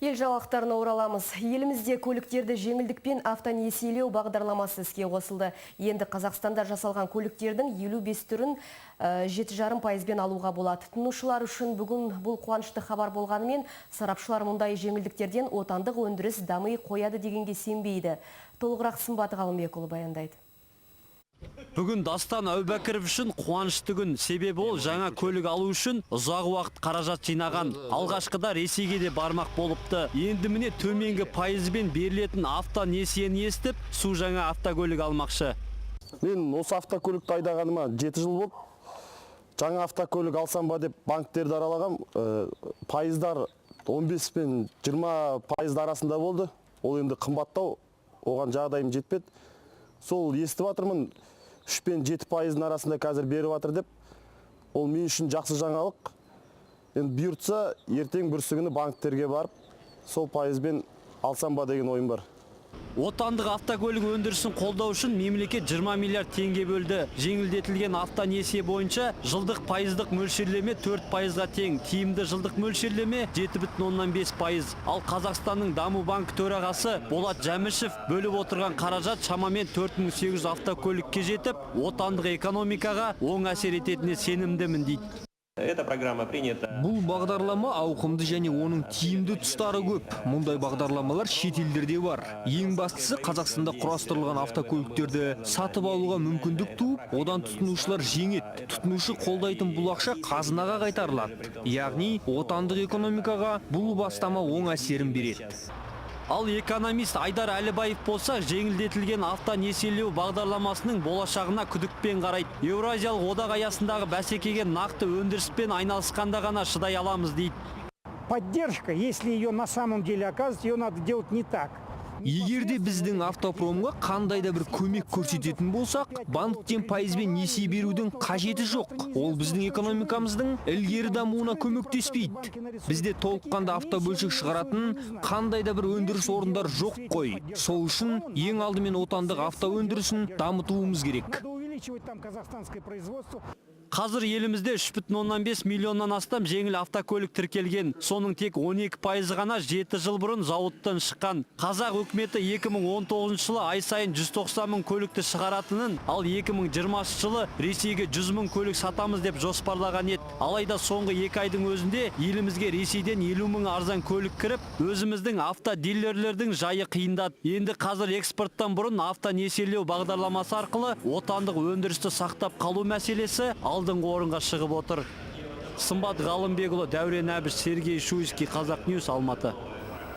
Ел жаңалықтарына ораламыз. Елімізде көліктерді жеңілдікпен автонесиелеу бағдарламасы іске қосылды. Енді Қазақстанда жасалған көліктердің 55 түрін 7,5% алуға болады. Тұтынушылар үшін бүгін бұл қуанышты хабар болғанымен, сарапшылар мұндай жеңілдіктерден отандық өндіріс дами қояды дегенге сенбейді. Толығырақ Сымбат Ғалымбекұлы баяндайды. Бүгін Дастан Әубәкіров үшін қуанышты күн. Себебі ол жаңа көлік алу үшін ұзақ уақыт қаражат жинаған. Алғашқыда Ресейге де бармақ болыпты. Енді міне төменгі пайызбен берілетін автонесиені естіп, су жаңа автокөлік алмақшы. Мен осы автокөлікті айдағаныма 7 жыл болды. Жаңа автокөлік алсам ба деп банктерді аралағам. Пайыздар 15 пен 20% арасында болды. Ол енді қымбаттау, оған жағдайым жетпеді. Сол естіп атырмын, 3 пен 7% арасында қазір беріп атыр деп. Ол мен үшін жақсы жаңалық. Енді бұйыртса, ертең бүрсігіні банктерге барып, сол пайызбен алсам ба деген ойым бар. Отандық автокөлік өндірісін қолдау үшін мемлекет 20 миллиард теңге бөлді. Жеңілдетілген автонесие бойынша жылдық пайыздық мөлшерлеме 4%-ға тең, тиімді жылдық мөлшерлеме 7,5%. Ал Қазақстанның даму банкі төрағасы Болат Жәмішев бөліп отырған қаражат шамамен 4800 автокөлікке жетіп, отандық экономикаға оң әсер ететініне сенімдімін дейді. Эта программа принята. Бұл бағдарлама ауқымды және оның тиімді тұстары көп. Мұндай бағдарламалар шет елдерде бар. Ең бастысы Қазақстанда құрастырылған автокөліктерді сатып алуға мүмкіндік туып, одан тұтынушылар жеңеді. Тұтынушы қолдайтын бұл ақша қазынаға қайтарылады. Яғни отандық экономикаға бұл бастама оң әсерін береді. Ал экономист Айдар Әлібаев болса, жеңілдетілген автонесиелеу бағдарламасының болашағына күдікпен қарайды. Еуразиялық одақ аясындағы бәсекеге нақты өндіріспен айналысқанда ғана шыдай аламыз дейді. Поддержка, если ее на самом деле оказывать, ее надо делать не так. Егерде біздің автопромға қандайда бір көмек көрсететін болсақ, банктен пайызбен несие берудің қажеті жоқ. Ол біздің экономикамыздың ілгері дамуына көмектеспейді. Бізде толыққанды автобөлшек шығаратын қандайда бір өндіріс орындар жоқ қой. Сол үшін ең алдымен отандық автоөндірісін дамытуымыз керек. Қазір елімізде 3,5 миллионнан астам жеңіл автокөлік тіркелген. Соның тек 12% ғана 7 жыл бұрын зауыттан шыққан. Қазақ үкіметі 2019 жылы ай сайын 190 мың көлікті шығаратынын, ал 2020 жылы Ресейге 100 мың көлік сатамыз деп жоспарлаған еді. Алайда соңғы 2 айдың өзінде елімізге Ресейден 50 мың арзан көлік кіріп, өзіміздің автодилерлердің жайы қиындады. Енді қазір экспорттан бұрын автонесиелеу бағдарламасы арқылы отандық өндірісті сақтап қалу мәселесі алдыңғы орынға шығып отыр. Сымбат Ғалымбекұлы, Дәурен Әбіш, Сергей Шуйский, Қазақ Ньюс, Алматы.